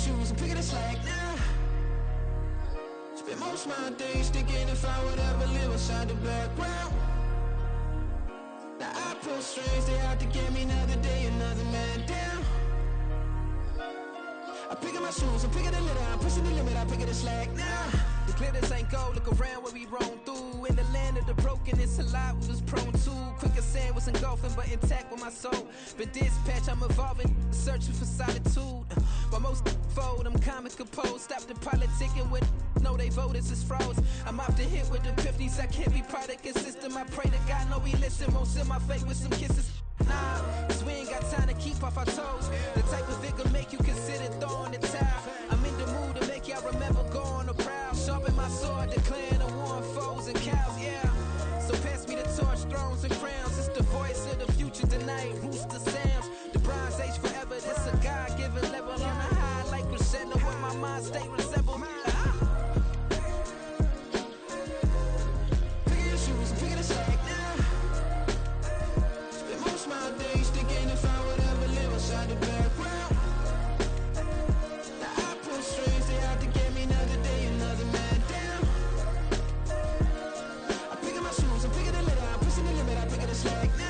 shoes and picking the slack now. Spend most of my days thinking if I would ever live inside the background. Now I pull strings, they out to get me another day, another man down. I pick up my shoes, I'm picking the litter, I'm pushing the limit, I pick up the slack now. The glitters ain't gold, look around where we roam through. In the land of the broken, it's a lot we was prone to. Quicker sand was engulfing, but intact with my soul. But dispatch, I'm evolving, searching for solitude. While most fold, I'm comic composed. Stop the politicking with no, they voters is froze. I'm off the hit with the 50s, I can't be product system. I pray to God, no, he listen, won't seal my fate with some kisses. Nah, cause we ain't got time to keep off our toes. The type of vigor make you consider throwing the towel. I'm in the mood to make y'all remember going to proud. Sharpen my sword, declaring the war on foes and cows, yeah. So pass me the torch, thrones and crowns. It's the voice of the future tonight, rooster sounds. The bronze age forever, this a God-given level. On a high like crescendo, where my mind state resemble. Pick your shoes and pick the slack now. Spend most of my days thinking if I would ever live inside the background. Now I pull strings, they out to get me another day, another man down. I pick up my shoes, I'm picking the litter, I'm pushing the limit, I pick up the slack now.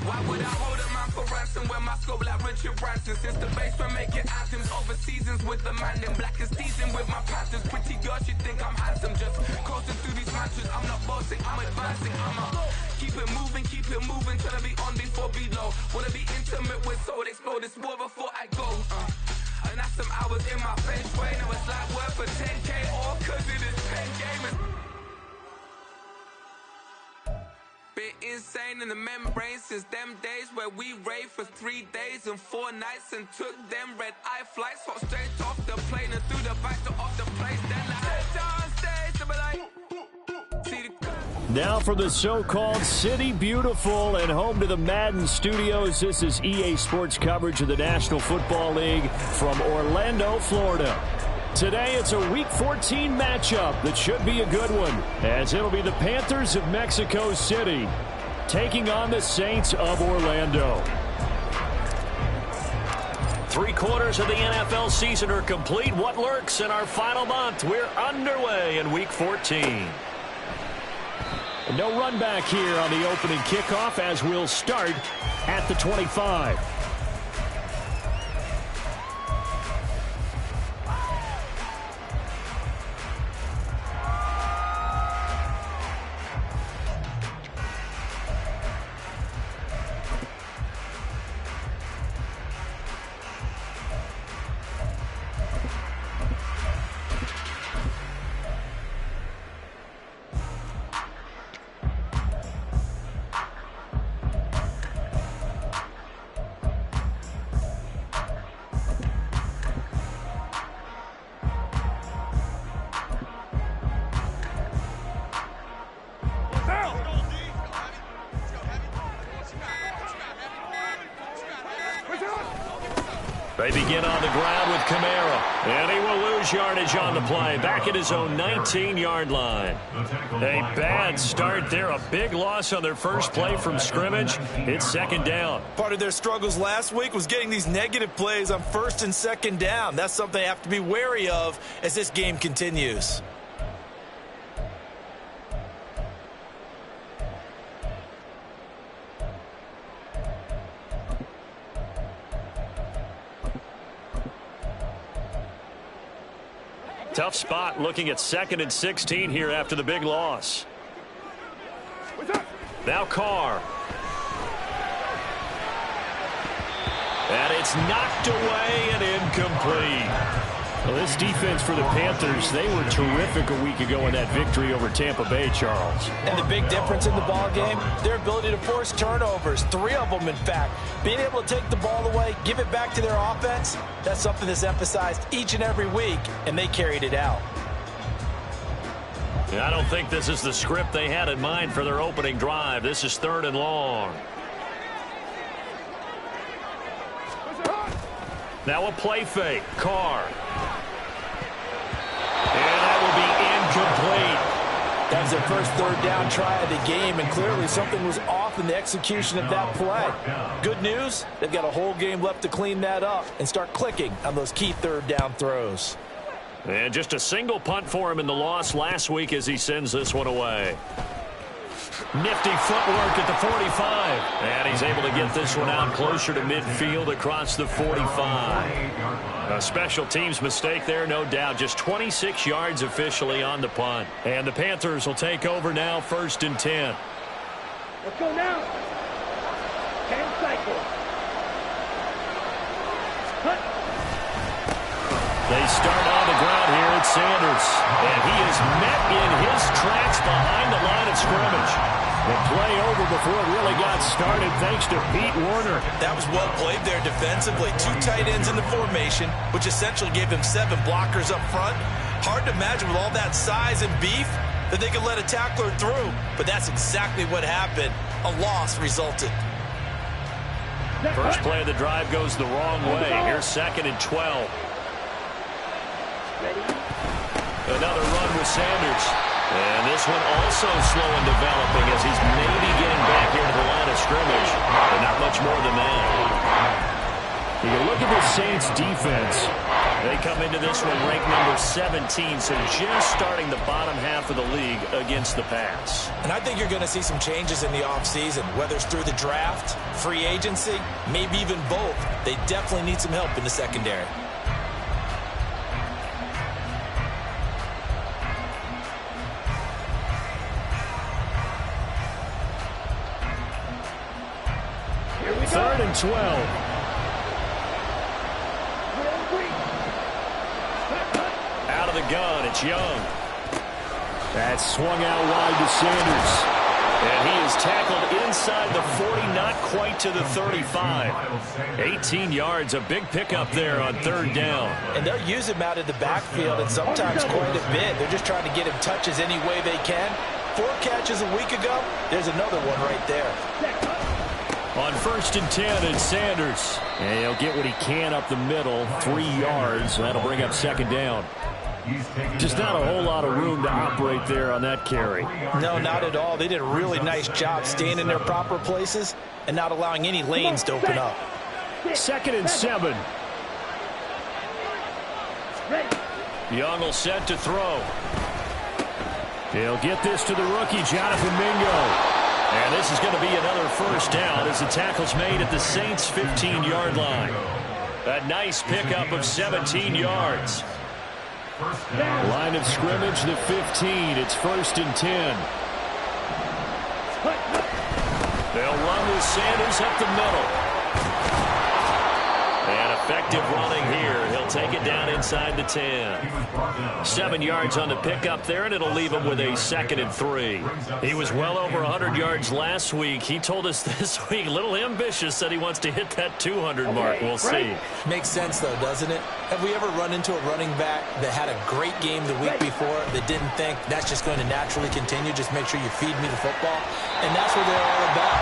Why would I hold a man for ransom when my scope like Richard Branson? Since the basement making anthems over seasons with the man in black is teasing with my passions. Pretty girl, she think I'm handsome. Just coasting through these mansions. I'm not bossing, I'm advancing. Keep it moving, trying to be on before below. Wanna be intimate with soul, explore this war before I go. And that's some hours in my bench way. Now it's like work for 10K, all cause it is pen gaming. Been insane in the membrane since them days where we raved for 3 days and 4 nights and took them red-eye flights. Hot straight off the plane and through the back door of the place. Then I head down stage to be like, see the... Now for the so-called City Beautiful and home to the Madden Studios. This is EA Sports coverage of the National Football League from Orlando, Florida. Today, it's a Week 14 matchup that should be a good one, as it'll be the Panthers of Mexico City taking on the Saints of Orlando. 3/4 of the NFL season are complete. What lurks in our final month? We're underway in Week 14. And no run back here on the opening kickoff, as we'll start at the 25. They begin on the ground with Kamara, and he will lose yardage on the play, back at his own 19-yard line. A bad start there, a big loss on their first play from scrimmage. It's second down. Part of their struggles last week was getting these negative plays on first and second down. That's something they have to be wary of as this game continues. Tough spot looking at 2nd and 16 here after the big loss. Now Carr. And it's knocked away and incomplete. Well, this defense for the Panthers, they were terrific a week ago in that victory over Tampa Bay, Charles. And the big difference in the ball game, their ability to force turnovers, 3 of them in fact. Being able to take the ball away, give it back to their offense, that's something that's emphasized each and every week, and they carried it out. I don't think this is the script they had in mind for their opening drive. This is 3rd and long. Now a play fake. Carr. And that will be incomplete. That's their first 3rd down try of the game, and clearly something was off in the execution of that play. Good news, they've got a whole game left to clean that up and start clicking on those key 3rd down throws. And just a single punt for him in the loss last week as he sends this one away. Nifty footwork at the 45. And he's able to get this one out closer to midfield across the 45. A special teams mistake there, no doubt. Just 26 yards officially on the punt. And the Panthers will take over now, 1st and 10. Let's go now. 10 cycles. Cut. They start on the ground here at Sanders. And he is met in his tracks behind the line of scrimmage. The play over before it really got started thanks to Pete Werner. That was well played there defensively. 2 tight ends in the formation, which essentially gave them 7 blockers up front. Hard to imagine with all that size and beef that they could let a tackler through. But that's exactly what happened. A loss resulted. First play of the drive goes the wrong way. Here's 2nd and 12. Another run with Sanders. And this one also slow in developing as he's maybe getting back here to the line of scrimmage. But not much more than that. You can look at the Saints defense. They come into this one ranked number 17, so just starting the bottom half of the league against the pass. And I think you're going to see some changes in the offseason, whether it's through the draft, free agency, maybe even both. They definitely need some help in the secondary. Third and 12. Out of the gun, it's Young. That's swung out wide to Sanders. And he is tackled inside the 40, not quite to the 35. 18 yards, a big pickup there on 3rd down. And they'll use him out of the backfield and sometimes quite a bit. They're just trying to get him touches any way they can. 4 catches a week ago, there's another one right there. On 1st and 10, it's Sanders. And he'll get what he can up the middle, 3 yards. That'll bring up 2nd down. Just not a whole lot of room to operate there on that carry. No, not at all. They did a really nice job staying in their proper places and not allowing any lanes to open up. 2nd and 7. Young will set to throw. He'll get this to the rookie, Jonathan Mingo. And this is going to be another 1st down as the tackle's made at the Saints' 15-yard line. A nice pickup of 17 yards. Line of scrimmage, the 15. It's 1st and 10. They'll run with Sanders up the middle. And effective running here. He'll take it down inside the 10. 7 yards on the pickup there, and it'll leave him with a 2nd and 3. He was well over 100 yards last week. He told us this week, a little ambitious, said he wants to hit that 200 mark. We'll see. Makes sense, though, doesn't it? Have we ever run into a running back that had a great game the week before that didn't think that's just going to naturally continue? Just make sure you feed me the football. And that's what they're all about.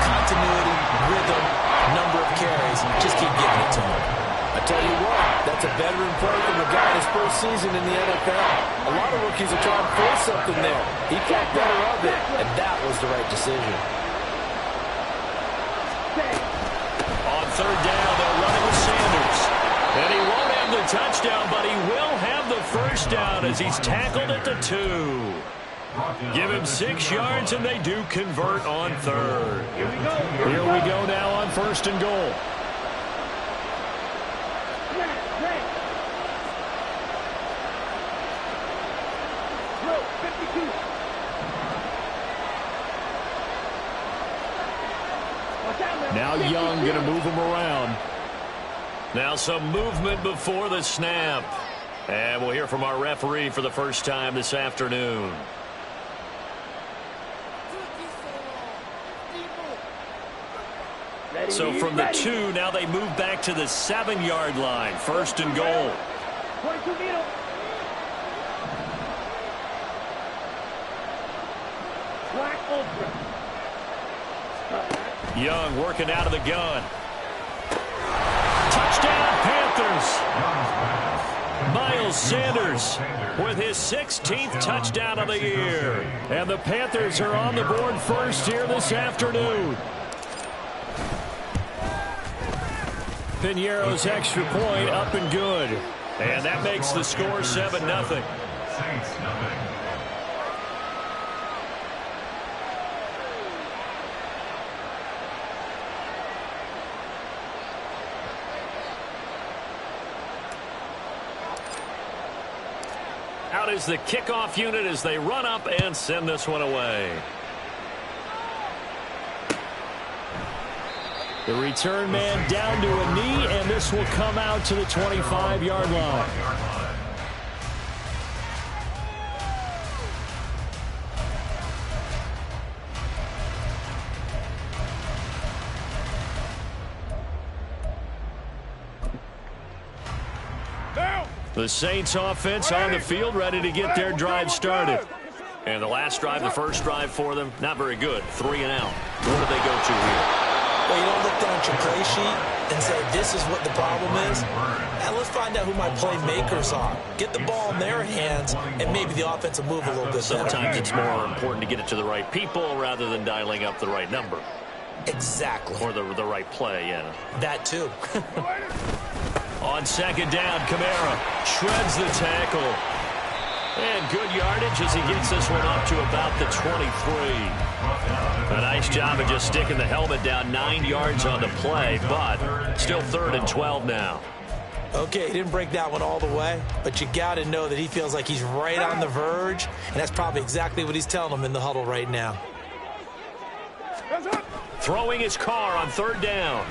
Continuity, rhythm, number of carries. Just keep giving it to him. I tell you what, that's a veteran play from a guy in his first season in the NFL. A lot of rookies are trying to force something there. He thought better of it, and that was the right decision. On 3rd down, they're running with Sanders. And he won't have the touchdown, but he will have the 1st down as he's tackled at the 2. Give him 6 yards, and they do convert on 3rd. Here we go now on 1st and goal. Now Young going to move him around. Now some movement before the snap. And we'll hear from our referee for the first time this afternoon. So from the 2, now they move back to the 7-yard line. First and goal. 22 meters. Black ultra. Young working out of the gun. Touchdown, Panthers. Miles Sanders with his 16th touchdown of the year. And the Panthers are on the board first here this afternoon. Piñeiro's extra point up and good. And that makes the score 7-0. Out is the kickoff unit as they run up and send this one away. The return man down to a knee, and this will come out to the 25-yard line. The Saints offense on the field, ready to get their drive started. And the last drive, the first drive for them, not very good. 3 and out. Where do they go to here? Well, you don't look down at your play sheet and say, this is what the problem is. Now let's find out who my playmakers are. Get the ball in their hands, and maybe the offense will move a little bit better. Sometimes it's more important to get it to the right people rather than dialing up the right number. Exactly. Or the right play, yeah. That too. On second down, Kamara shreds the tackle. And good yardage as he gets this one up to about the 23. A nice job of just sticking the helmet down 9 yards on the play, but still 3rd and 12 now. Okay, he didn't break that one all the way, but you got to know that he feels like he's right on the verge, and that's probably exactly what he's telling them in the huddle right now. Throwing his car on 3rd down.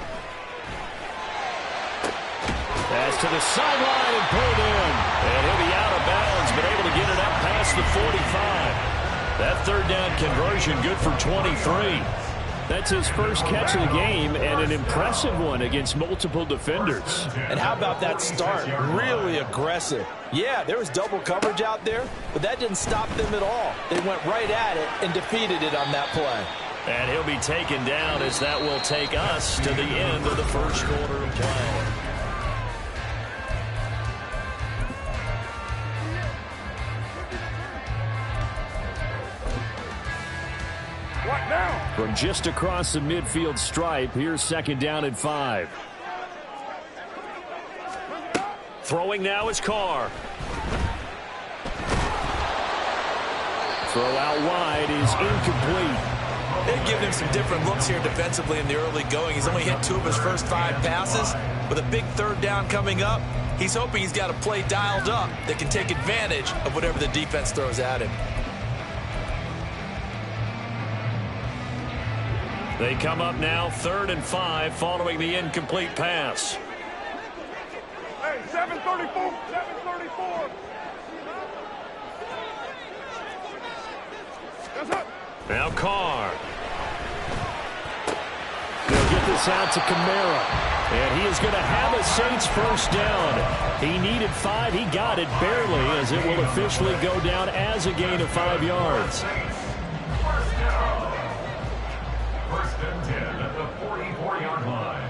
Pass to the sideline and pulled in. And he'll be out of bounds, but able to get it up past the 45. That 3rd down conversion good for 23. That's his first catch of the game, and an impressive one against multiple defenders. And how about that start? Really aggressive. Yeah, there was double coverage out there, but that didn't stop them at all. They went right at it and defeated it on that play. And he'll be taken down as that will take us to the end of the first quarter of play. From just across the midfield stripe, here's 2nd down and 5. Throwing now is Carr. Throw out wide is incomplete. They've given him some different looks here defensively in the early going. He's only hit 2 of his first 5 passes. With a big 3rd down coming up, he's hoping he's got a play dialed up that can take advantage of whatever the defense throws at him. They come up now 3rd and 5 following the incomplete pass. Hey, 734, 734. That's up. Now Carr. They'll get this out to Kamara. And he is going to have a Saints first down. He needed 5. He got it barely, as it will officially go down as a gain of 5 yards. First and 10 at the 44-yard line.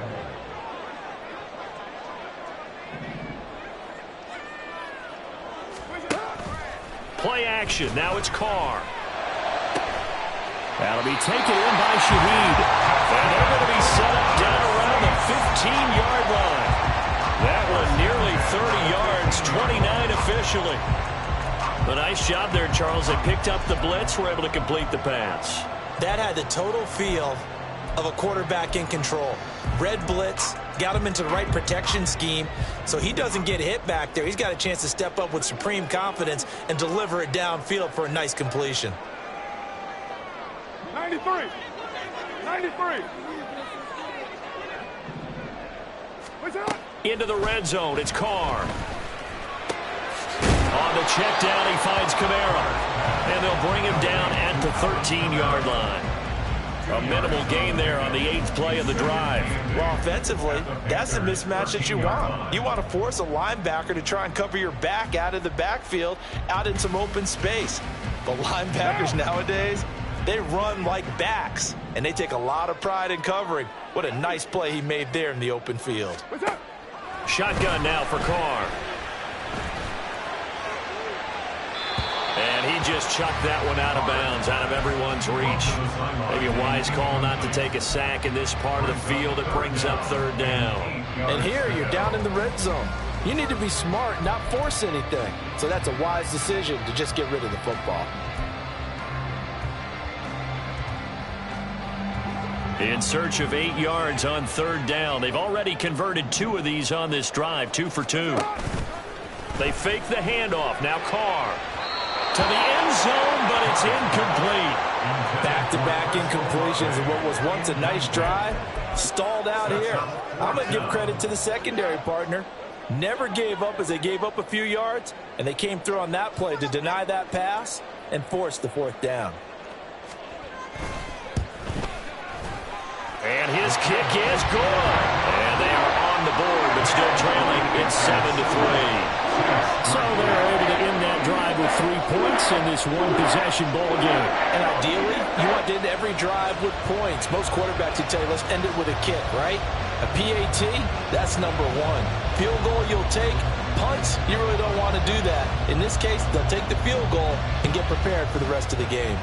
Play action. Now it's Carr. That'll be taken in by Shaheed. And they're going to be set up down around the 15-yard line. That one nearly 30 yards, 29 officially. A nice job there, Charles. They picked up the blitz, were able to complete the pass. That had the total feel of a quarterback in control. Red blitz, got him into the right protection scheme, so he doesn't get hit back there. He's got a chance to step up with supreme confidence and deliver it downfield for a nice completion. 93. 93. Into the red zone, it's Carr. the check down, he finds Kamara. And they'll bring him down at the 13-yard line. A minimal gain there on the 8th play of the drive. Well, offensively, that's the mismatch that you want. You want to force a linebacker to try and cover your back out of the backfield, out in some open space. But linebackers nowadays, they run like backs, and they take a lot of pride in covering. What a nice play he made there in the open field. Shotgun now for Carr. And he just chucked that one out of bounds, out of everyone's reach. Maybe a wise call not to take a sack in this part of the field. It brings up 3rd down. And here you're down in the red zone. You need to be smart, not force anything. So that's a wise decision to just get rid of the football. In search of 8 yards on 3rd down. They've already converted 2 of these on this drive, 2 for 2. They fake the handoff. Now Carr to the end zone, but it's incomplete. Back-to-back incompletions in what was once a nice drive, stalled out here. I'm going to give credit to the secondary partner. Never gave up as they gave up a few yards, and they came through on that play to deny that pass and force the 4th down. And his kick is good. And they are on the board, but still trailing. It's 7-3. So they're able to end that drive with 3 points in this one-possession ball game. And ideally, you want to end every drive with points. Most quarterbacks would tell you, let's end it with a kick, right? A PAT, that's number 1. Field goal you'll take. Punts, you really don't want to do that. In this case, they'll take the field goal and get prepared for the rest of the game.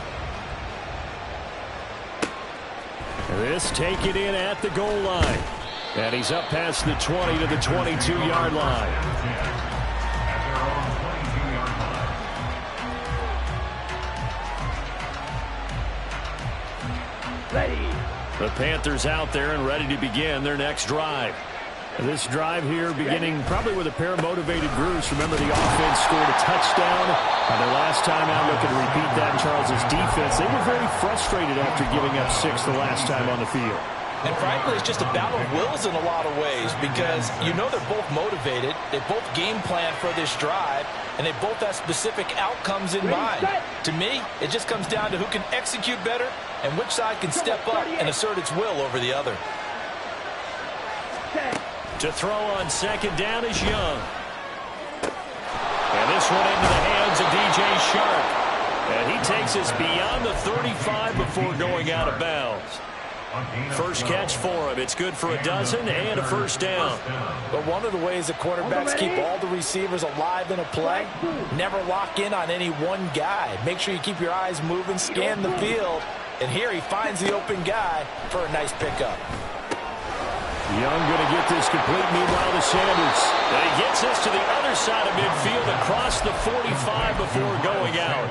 This taken in at the goal line. And he's up past the 20 to the 22-yard line. Ready. The Panthers out there and ready to begin their next drive. This drive here beginning probably with a pair of motivated groups. Remember, the offense scored a touchdown. The last time out, looking to repeat that, Charles's defense, they were very frustrated after giving up 6 the last time on the field. And frankly, it's just a battle of wills in a lot of ways because you know they're both motivated. They both game plan for this drive, and they both have specific outcomes in mind. To me, it just comes down to who can execute better and which side can step up and assert its will over the other. To throw on 2nd down is Young. And this one into the hands of DJ Shark. And he takes us beyond the 35 before going out of bounds. First catch for him. It's good for a dozen and a 1st down. But one of the ways that quarterbacks keep all the receivers alive in a play, never lock in on any one guy. Make sure you keep your eyes moving, scan the field. And here he finds the open guy for a nice pickup. Young going to get this complete, meanwhile to Sanders. And he gets this to the other side of midfield across the 45 before going out.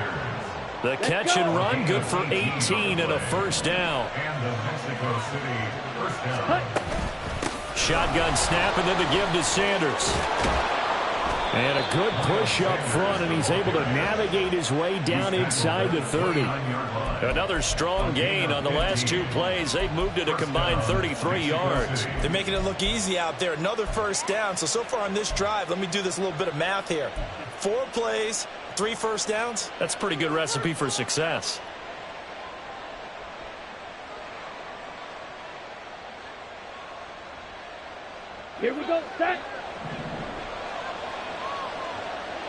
The catch and run, good for 18 and a 1st down. Shotgun snap and then the give to Sanders. And a good push up front, and he's able to navigate his way down inside the 30. Another strong gain on the last 2 plays. They've moved it a combined 33 yards. They're making it look easy out there. Another 1st down. So far on this drive, let me do this little bit of math here. 4 plays, 3 1st downs. That's a pretty good recipe for success. Here we go, set.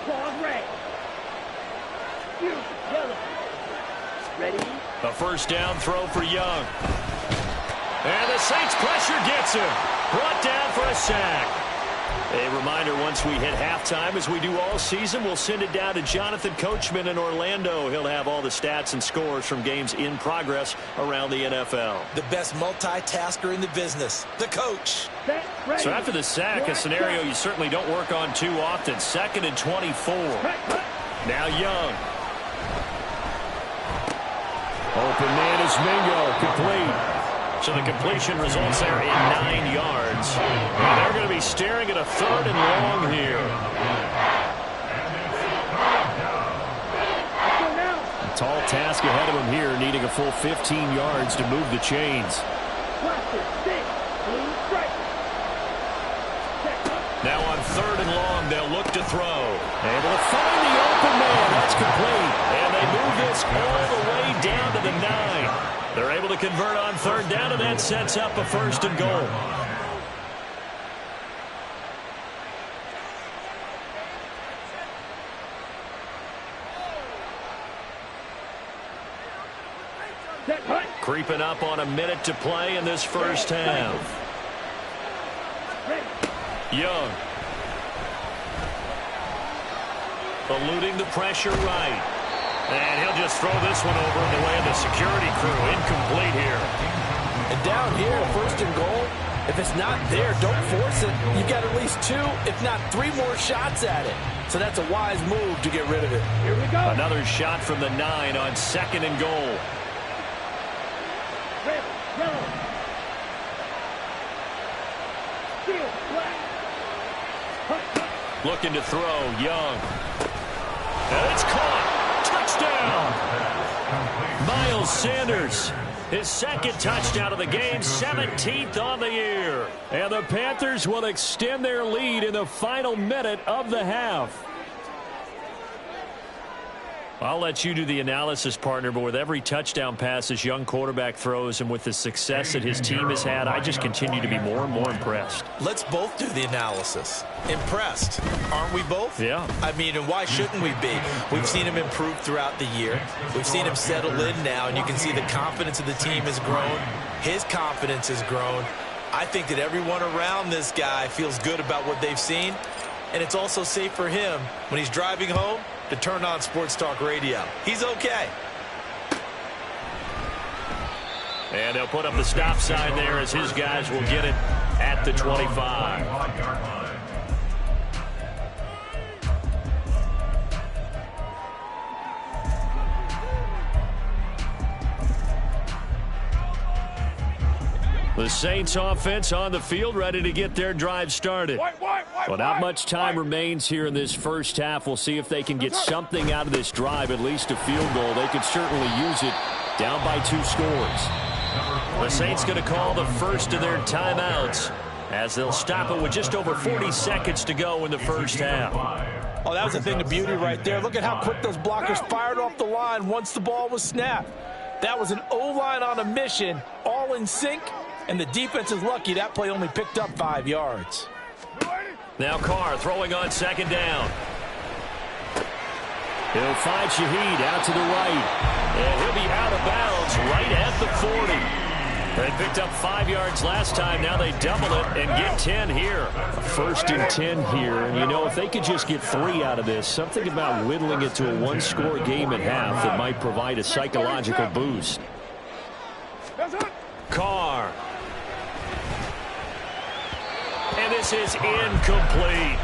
Claws red. Yellow. Ready? A 1st down throw for Young. And the Saints pressure gets him. Brought down for a sack. A reminder, once we hit halftime, as we do all season, we'll send it down to Jonathan Coachman in Orlando. He'll have all the stats and scores from games in progress around the NFL. The best multitasker in the business, the coach. So after the sack, a scenario you certainly don't work on too often. 2nd and 24. Now Young. Open man is Mingo, complete. So the completion results there in 9 yards. And they're going to be staring at a 3rd and long here. A tall task ahead of him here, needing a full 15 yards to move the chains. Now on 3rd and long, they'll look to throw. Able to find the open man. That's complete. And they move this all the way down to the 9. They're able to convert on 3rd down, and that sets up a 1st and goal. Creeping up on a minute to play in this first half. Young. Eluding the pressure right. And he'll just throw this one over in the way of the security crew. Incomplete here. And down here, 1st and goal, if it's not there, don't force it. You've got at least 2, if not 3 more shots at it. So that's a wise move to get rid of it. Here we go. Another shot from the 9 on 2nd and goal. Red, yellow. Steel, black. Looking to throw, Young. And it's caught. Touchdown. Miles Sanders. His 2nd touchdown of the game, 17th on the year. And the Panthers will extend their lead in the final minute of the half. I'll let you do the analysis, partner, but with every touchdown pass this young quarterback throws and with the success that his team has had, I just continue to be more and more impressed. Let's both do the analysis. Impressed, aren't we both? Yeah. I mean, and why shouldn't we be? We've seen him improve throughout the year. We've seen him settle in now, and you can see the confidence of the team has grown. His confidence has grown. I think that everyone around this guy feels good about what they've seen, and it's also safe for him when he's driving home to turn on Sports Talk Radio. He's okay. And they'll put up the stop sign there as his guys will get it at the 25. The Saints offense on the field ready to get their drive started. Well, not much time remains here in this first half. We'll see if they can get something out of this drive, at least a field goal. They could certainly use it down by 2 scores. The Saints going to call the first of their timeouts as they'll stop it with just over 40 seconds to go in the first half. Oh, that was a thing of beauty right there. Look at how quick those blockers fired off the line once the ball was snapped. That was an O-line on a mission, all in sync. And the defense is lucky that play only picked up 5 yards. Now Carr throwing on 2nd down. He'll find Shaheed out to the right. And he'll be out of bounds right at the 40. They picked up 5 yards last time. Now they double it and get 10 here. 1st and 10 here. And, you know, if they could just get 3 out of this, something about whittling it to a 1-score game at half that might provide a psychological boost. Carr. And this is incomplete.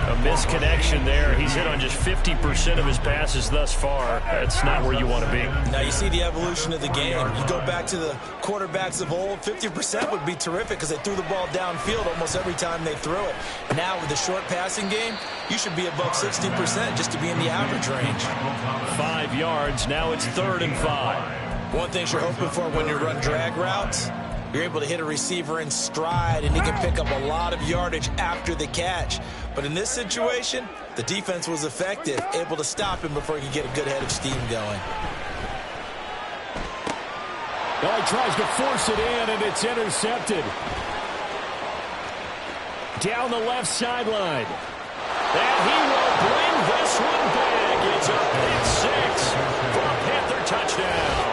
A misconnection there. He's hit on just 50% of his passes thus far. That's not where you want to be. Now you see the evolution of the game. You go back to the quarterbacks of old, 50% would be terrific because they threw the ball downfield almost every time they threw it. Now with the short passing game, you should be above 60% just to be in the average range. 5 yards. Now it's 3rd and 5. One thing you're hoping for when you run drag routes, you're able to hit a receiver in stride, and he can pick up a lot of yardage after the catch. But in this situation, the defense was effective, able to stop him before he could get a good head of steam going. Well, he tries to force it in, and it's intercepted. Down the left sideline. And he will bring this one back. It's a pick 6 for a Panther touchdown.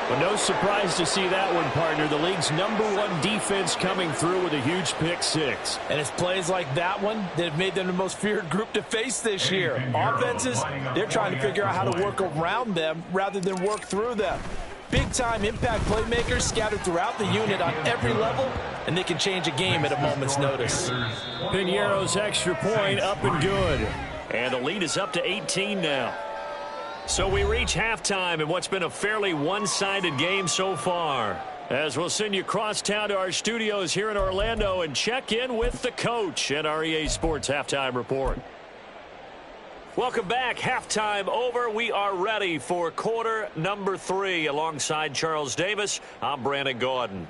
But no surprise to see that one, partner. The league's #1 defense coming through with a huge pick 6. And it's plays like that one that have made them the most feared group to face this year. Offenses, they're trying to figure out how to work around them rather than work through them. Big-time impact playmakers scattered throughout the unit on every level, and they can change a game at a moment's notice. Piñeiro's extra point up and good. And the lead is up to 18 now. So we reach halftime in what's been a fairly one-sided game so far. As we'll send you across town to our studios here in Orlando and check in with the coach at our EA Sports Halftime Report. Welcome back. Halftime over. We are ready for quarter number 3. Alongside Charles Davis, I'm Brandon Gaudin.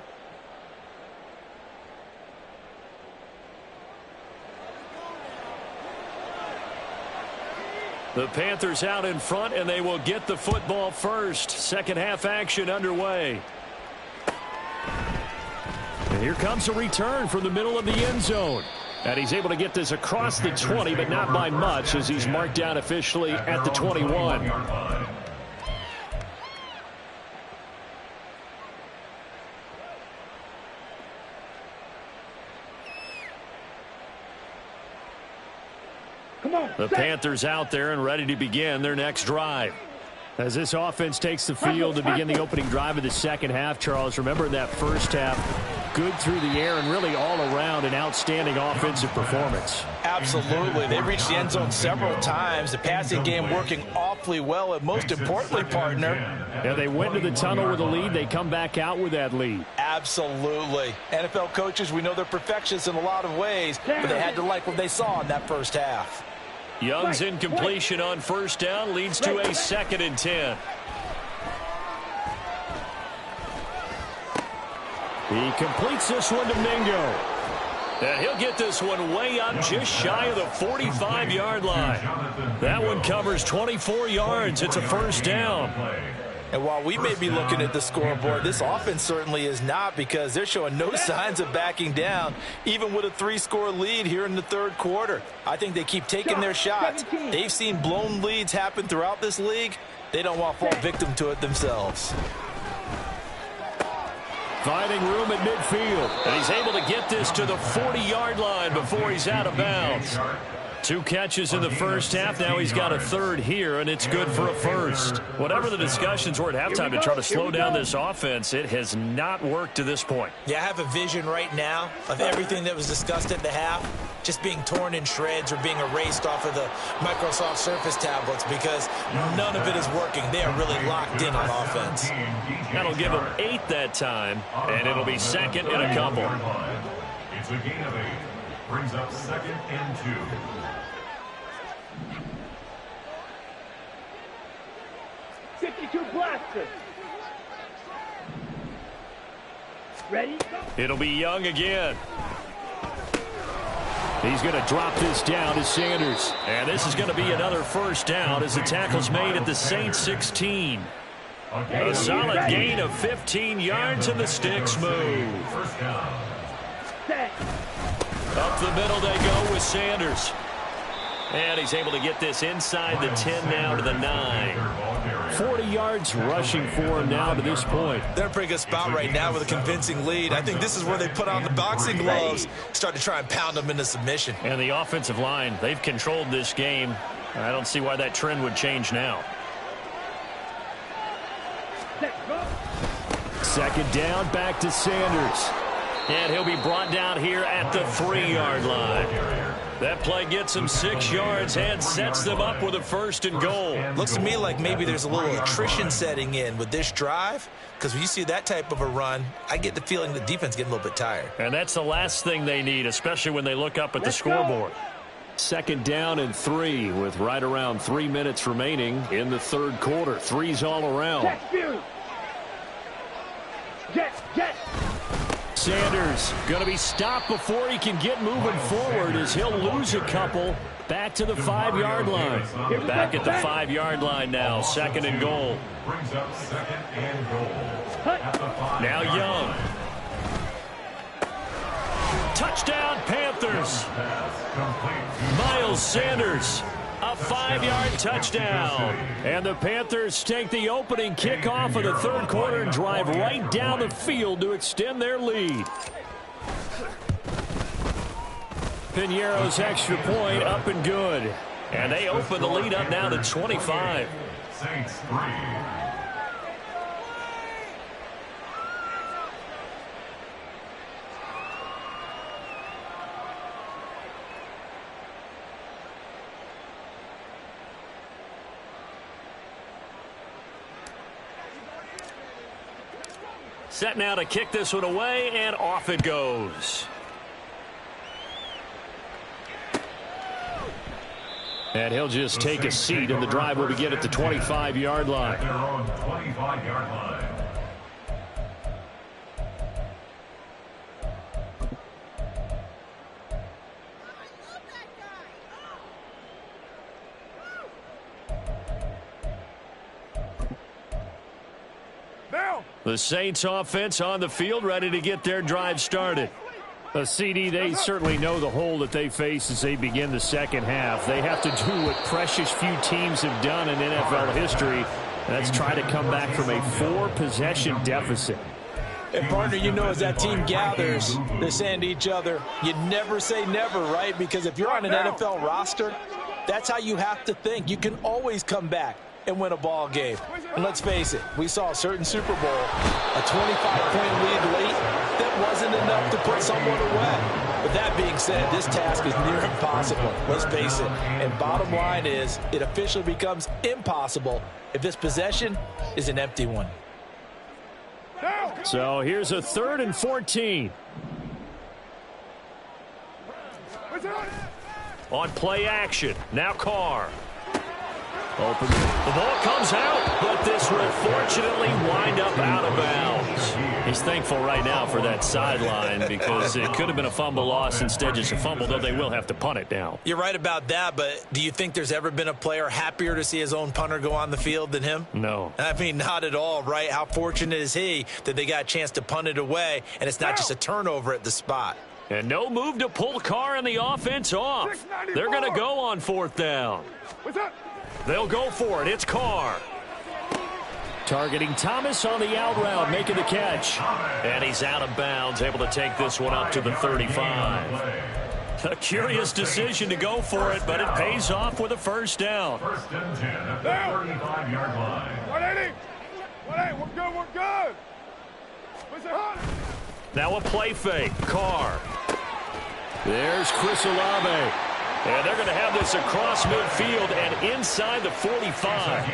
The Panthers out in front, and they will get the football first. Second half action underway. And here comes a return from the middle of the end zone. And he's able to get this across the 20, but not by much, as he's marked down officially at the 21. The Panthers out there and ready to begin their next drive. As this offense takes the field to begin the opening drive of the second half, Charles, remember that first half, good through the air and really all around an outstanding offensive performance. Absolutely. They reached the end zone several times. The passing game working awfully well, and most importantly, partner. Yeah, they went to the tunnel with a lead. They come back out with that lead. Absolutely. NFL coaches, we know they're perfectionists in a lot of ways, but they had to like what they saw in that first half. Young's incompletion on first down leads to a 2nd and 10. He completes this one to Mingo. And he'll get this one way up just shy of the 45-yard line. That one covers 24 yards. It's a first down. And while we may be looking at the scoreboard, this offense certainly is not, because they're showing no signs of backing down, even with a 3-score lead here in the third quarter. I think they keep taking their shots. They've seen blown leads happen throughout this league. They don't want to fall victim to it themselves. Finding room at midfield. And he's able to get this to the 40-yard line before he's out of bounds. 2 catches in the first half. Now he's got a third here, and it's good for a first. Whatever the discussions were at halftime to try to slow down this offense, it has not worked to this point. Yeah, I have a vision right now of everything that was discussed at the half just being torn in shreds or being erased off of the Microsoft Surface tablets, because none of it is working. They are really locked in on offense. That'll give him 8 that time, and it'll be 2nd and a couple. It's a gain of 8. Brings up 2nd and 2. Blaster. Ready? It'll be Young again. He's going to drop this down to Sanders. And this is going to be another first down as the tackle's made at the Saints 16. A solid gain of 15 yards, and the sticks move. Up the middle they go with Sanders. And he's able to get this inside the 10 now to the 9. 40 yards rushing for him now to this point. They're in a pretty good spot right now with a convincing lead. I think this is where they put on the boxing gloves, start to try and pound them into submission. And the offensive line, they've controlled this game. I don't see why that trend would change now. 2nd down, back to Sanders. And he'll be brought down here at the 3-yard line. That play gets him 6 yards and sets them up with a 1st and goal. Looks to me like maybe there's a little attrition setting in with this drive, because when you see that type of a run, I get the feeling the defense getting a little bit tired. And that's the last thing they need, especially when they look up at the scoreboard. 2nd down and 3 with right around 3 minutes remaining in the third quarter. 3's all around. Jet. Sanders going to be stopped before he can get moving forward, as he'll lose a couple back to the 5-yard line. Back at the 5-yard line now, 2nd and goal. Brings up 2nd and goal. At the 5. Now Young. Touchdown Panthers. Miles Sanders. A 5-yard touchdown. And the Panthers take the opening kickoff of the third quarter and drive right down the field to extend their lead. Piñeiro's extra point up and good. And they open the lead up now to 25. Saints 3. Set now to kick this one away, and off it goes. And he'll just take a seat, and the drive will begin at the 25-yard line. Their own 25-yard line. The Saints offense on the field, ready to get their drive started. CD, they certainly know the hole that they face as they begin the second half. They have to do what precious few teams have done in NFL history. That's try to come back from a 4-possession deficit. And, partner, you know, as that team gathers, they're saying to each other, you never say never, right? Because if you're on an NFL roster, that's how you have to think. You can always come back and win a ball game. And let's face it, we saw a certain Super Bowl, a 25-point lead late, that wasn't enough to put someone away. But that being said, this task is near impossible. Let's face it. And bottom line is, it officially becomes impossible if this possession is an empty one. So here's a 3rd and 14. On play action, now Carr. Open. The ball comes out, but this will fortunately wind up out of bounds. He's thankful right now for that sideline because it could have been a fumble loss, instead just a fumble, though they will have to punt it now. You're right about that, but do you think there's ever been a player happier to see his own punter go on the field than him? No. I mean, not at all, right? How fortunate is he that they got a chance to punt it away, and it's not just a turnover at the spot. And no move to pull Carr and the offense off. They're going to go on 4th down. They'll go for it. It's Carr. Targeting Thomas on the out route, making the catch. And he's out of bounds, able to take this one up to the 35. A curious decision to go for it, but it pays off with a 1st down. 1st and 10 at the 35-yard line. 180. 180. We're good. Now a play fake. Carr. There's Chris Olave. And they're going to have this across midfield and inside the 45.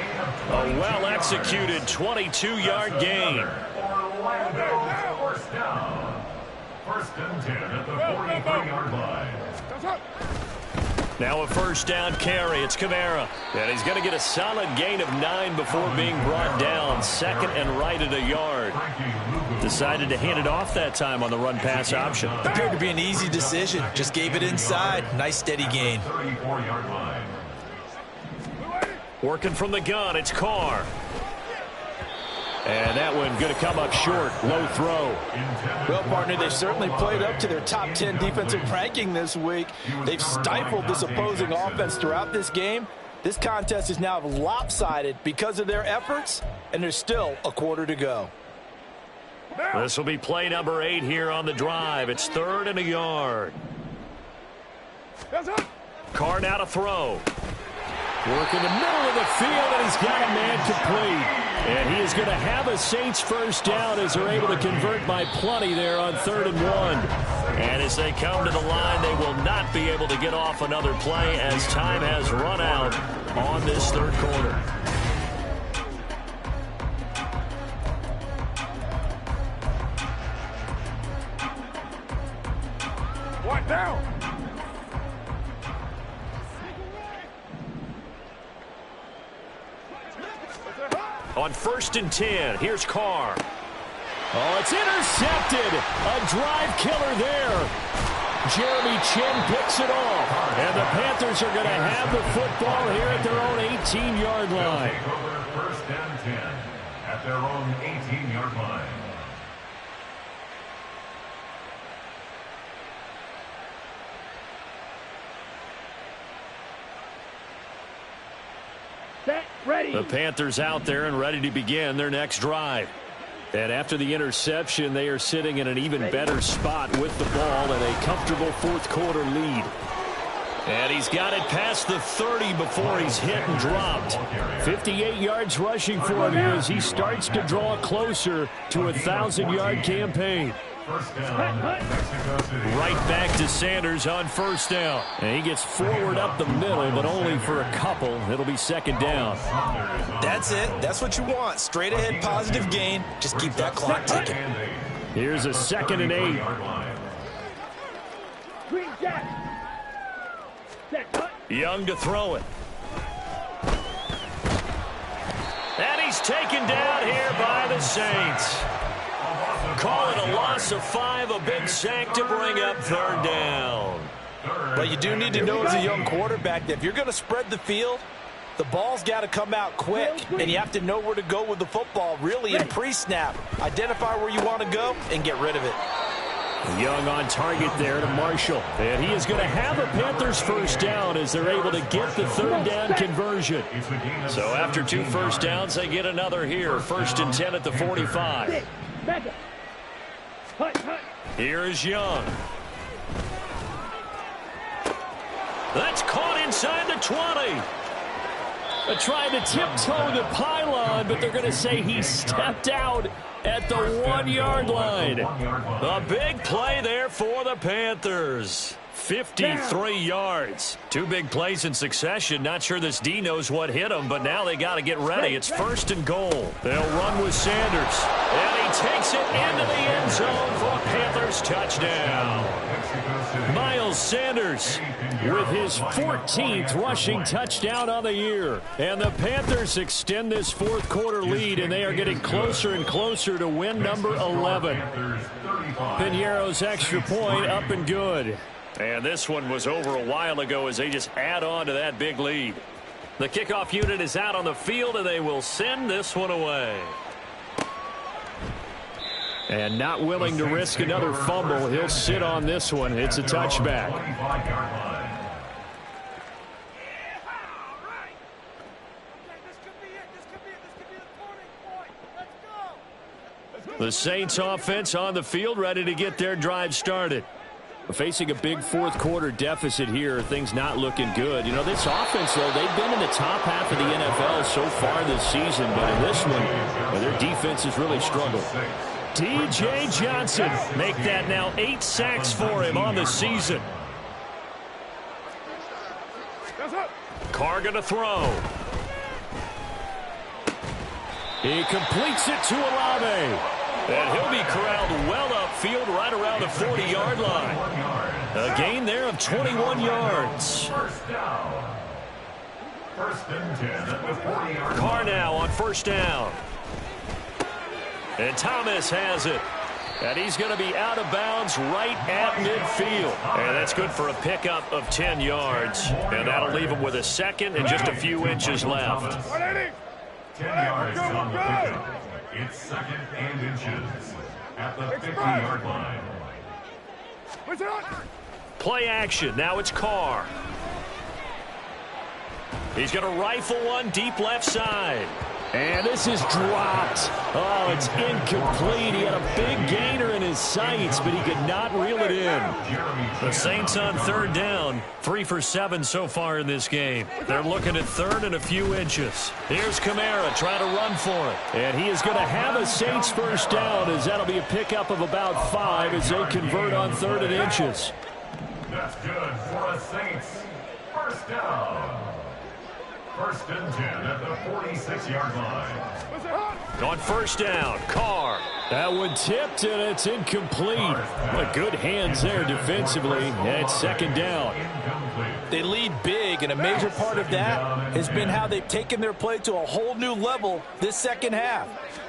A well-executed 22-yard gain. Orlando 1st down. 1st and 10 at the 43-yard line. Now a 1st down carry. It's Kamara. And he's going to get a solid gain of 9 before being brought down. 2nd and right at a yard. Decided to hand it off that time on the run-pass option. Appeared to be an easy decision. Just gave it inside. Nice steady gain. 34-yard line. Working from the gun, it's Carr. And that one going to come up short. Low throw. Well, partner, they've certainly played up to their top 10 defensive ranking this week. They've stifled this opposing offense throughout this game. This contest is now lopsided because of their efforts, and there's still a quarter to go. This will be play number 8 here on the drive. It's 3rd and a yard. Carr now to throw. Work in the middle of the field, and he's got a man complete. And he is going to have a Saints 1st down as they're able to convert by plenty there on 3rd and 1. And as they come to the line, they will not be able to get off another play as time has run out on this 3rd quarter. What down? On 1st and 10, here's Carr. Oh, it's intercepted. A drive killer there. Jeremy Chin picks it off. And the Panthers are going to have the football here at their own 18-yard line. Take over 1st and 10 at their own 18-yard line. Ready. The Panthers out there and ready to begin their next drive. And after the interception, they are sitting in an even better spot with the ball and a comfortable 4th quarter lead. And he's got it past the 30 before he's hit and dropped. 58 yards rushing for him here as he starts to draw closer to a 1,000-yard campaign. Right back to Sanders on 1st down. And he gets forward up the middle, but only for a couple. It'll be 2nd down. That's it. That's what you want. Straight ahead positive gain. Just keep that clock ticking. Here's a 2nd and 8. Green jack. Young to throw it. And he's taken down here by the Saints. Call it a loss of 5, a big sack to bring up 3rd down. But you do need to know as a young quarterback that if you're going to spread the field, The ball's got to come out quick, and you have to know where to go with the football, really, in pre-snap. Identify where you want to go and get rid of it. Young on target there to Marshall. And he is going to have a Panthers first down as they're able to get the third down conversion. So after 2 first downs, they get another here. 1st and 10 at the 45. Here is Young. That's caught inside the 20. Trying to tiptoe the pylon, but they're going to say he stepped out at the 1-yard line. A big play there for the Panthers. 53 yards. 2 big plays in succession. Not sure this D knows what hit him, but now they got to get ready. It's 1st and goal. They'll run with Sanders. And he takes it into the end zone for a Panthers touchdown. Miles Sanders with his 14th rushing touchdown on the year. And the Panthers extend this 4th quarter lead, and they are getting closer and closer to win number 11. Piñeiro's extra point up and good. And this one was over a while ago as they just add on to that big lead. The kickoff unit is out on the field, and they will send this one away. And not willing to risk another fumble, he'll sit on this one. It's a touchback. The Saints offense on the field, ready to get their drive started. Facing a big 4th quarter deficit here, things not looking good. You know, this offense, though, they've been in the top half of the NFL so far this season, but in this one, their defense has really struggled. D.J. Johnson, make that now 8 sacks for him on the season. Carr gonna throw. He completes it to Olave. And he'll be corralled well upfield right around the 40-yard line. A gain there of 21 yards. Carr now on 1st down. And Thomas has it. And he's going to be out of bounds right at midfield. And that's good for a pickup of 10 yards. And that'll leave him with a 2nd and just a few inches left. 10 yards on the pickup. It's 2nd and inches at the 50-yard line. Play action. Now it's Carr. He's going to rifle one deep left side. And this is dropped. Oh, it's incomplete. He had a big gainer in his sights, but he could not reel it in. The Saints on 3rd down. 3 for 7 so far in this game. They're looking at 3rd and a few inches. Here's Kamara trying to run for it. And he is going to have a Saints first down, as that'll be a pickup of about 5 as they convert on 3rd and inches. That's good for a Saints first down. 1st and 10 at the 46-yard line. On 1st down, Carr. That one tipped, and it's incomplete. But good hands there defensively. And it's 2nd down. They lead big, and a major part of that has been how they've taken their play to a whole new level this 2nd half.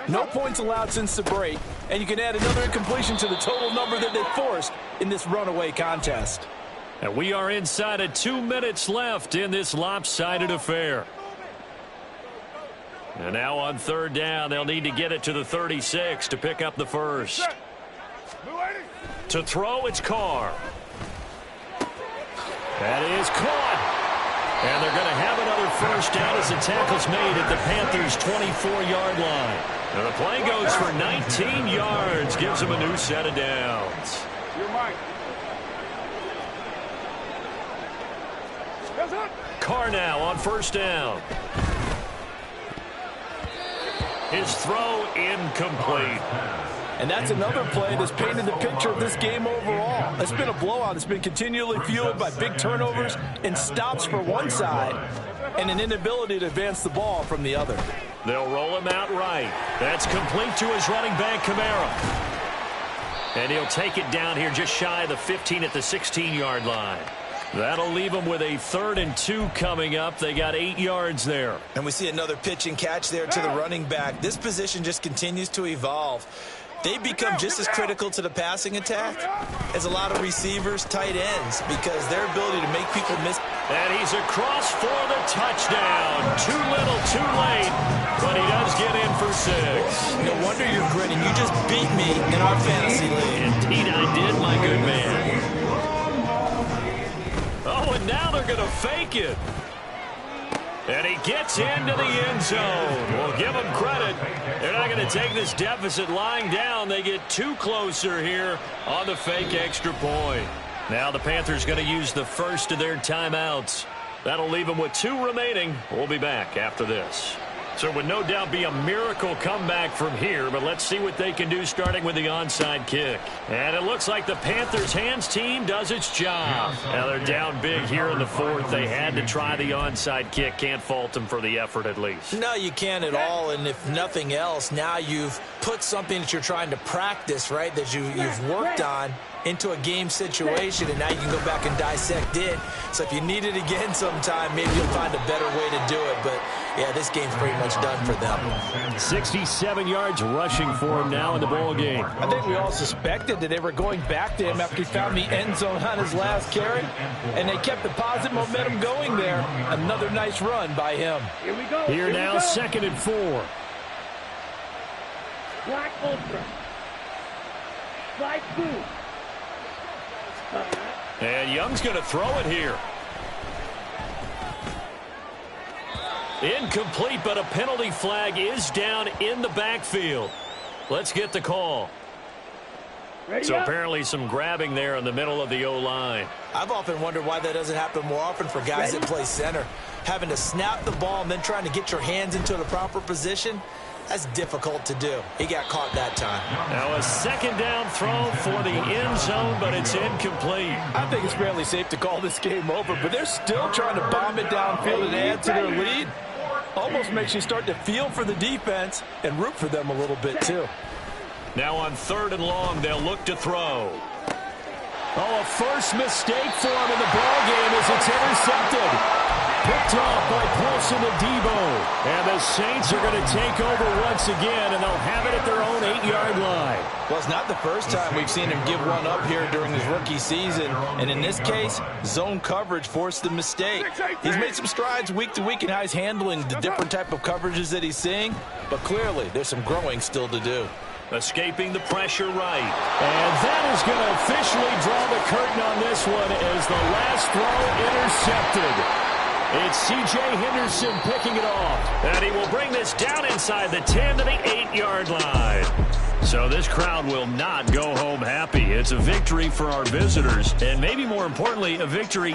No points allowed since the break, and you can add another incompletion to the total number that they forced in this runaway contest. And we are inside of 2 minutes left in this lopsided affair. And now on 3rd down, they'll need to get it to the 36 to pick up the first. To throw, it's Carr. That is caught. And they're going to have another first down as the tackle's made at the Panthers' 24-yard line. And the play goes for 19 yards, gives them a new set of downs. Carr now on 1st down. His throw incomplete. And that's another play that's painted the picture of this game overall. It's been a blowout. It's been continually fueled by big turnovers and stops for one side and an inability to advance the ball from the other. They'll roll him out right. That's complete to his running back, Kamara. And he'll take it down here just shy of the 15 at the 16-yard line. That'll leave them with a 3rd and 2 coming up. They got 8 yards there. And we see another pitch and catch there to the running back. This position just continues to evolve. They become just as critical to the passing attack as a lot of receivers, tight ends, because their ability to make people miss And he's across for the touchdown. Too little, too late, but he does get in for 6. No wonder you're grinning. You just beat me in our fantasy league. Indeed I did, my good man. Oh, and now they're going to fake it. And he gets into the end zone. We'll give him credit. They're not going to take this deficit lying down. They get 2 closer here on the fake extra point. Now the Panthers going to use the first of their timeouts. That'll leave them with 2 remaining. We'll be back after this. So it would no doubt be a miracle comeback from here, but let's see what they can do starting with the onside kick. And it looks like the Panthers' hands team does its job. Now they're down big here in the 4th. They had to try the onside kick. Can't fault them for the effort at least. No, you can't at all, and if nothing else, now you've put something that you're trying to practice, right, that you've worked on into a game situation, and now you can go back and dissect it. So if you need it again sometime, maybe you'll find a better way to do it. But, yeah, this game's pretty much done for them. 67 yards rushing for him now in the ball game. I think we all suspected that they were going back to him after he found the end zone on his last carry, and they kept the positive momentum going there. Another nice run by him. Here we go. Here now, 2nd and 4. Black Ultra. Slide 2. And Young's going to throw it here. Incomplete, but a penalty flag is down in the backfield. Let's get the call. So apparently some grabbing there in the middle of the O-line. I've often wondered why that doesn't happen more often for guys that play center. Having to snap the ball and then trying to get your hands into the proper position, that's difficult to do. He got caught that time. Now a 2nd down throw for the end zone, but it's incomplete. I think it's fairly safe to call this game over, but they're still trying to bomb it downfield and add to their lead. Almost makes you start to feel for the defense and root for them a little bit too. Now on 3rd and long, they'll look to throw. Oh, a first mistake for him in the ball game as it's intercepted. Picked off by Paulson and Debo. And the Saints are going to take over once again, and they'll have it at their own 8-yard line. Well, it's not the first time we've seen him give one up here during his rookie season. And in this case, zone coverage forced the mistake. He's made some strides week to week in how he's handling the different type of coverages that he's seeing. But clearly, there's some growing still to do. Escaping the pressure right. And that is going to officially draw the curtain on this one as the last throw intercepted. It's C.J. Henderson picking it off. And he will bring this down inside the 10 to the 8-yard line. So this crowd will not go home happy. It's a victory for our visitors, and maybe more importantly, a victory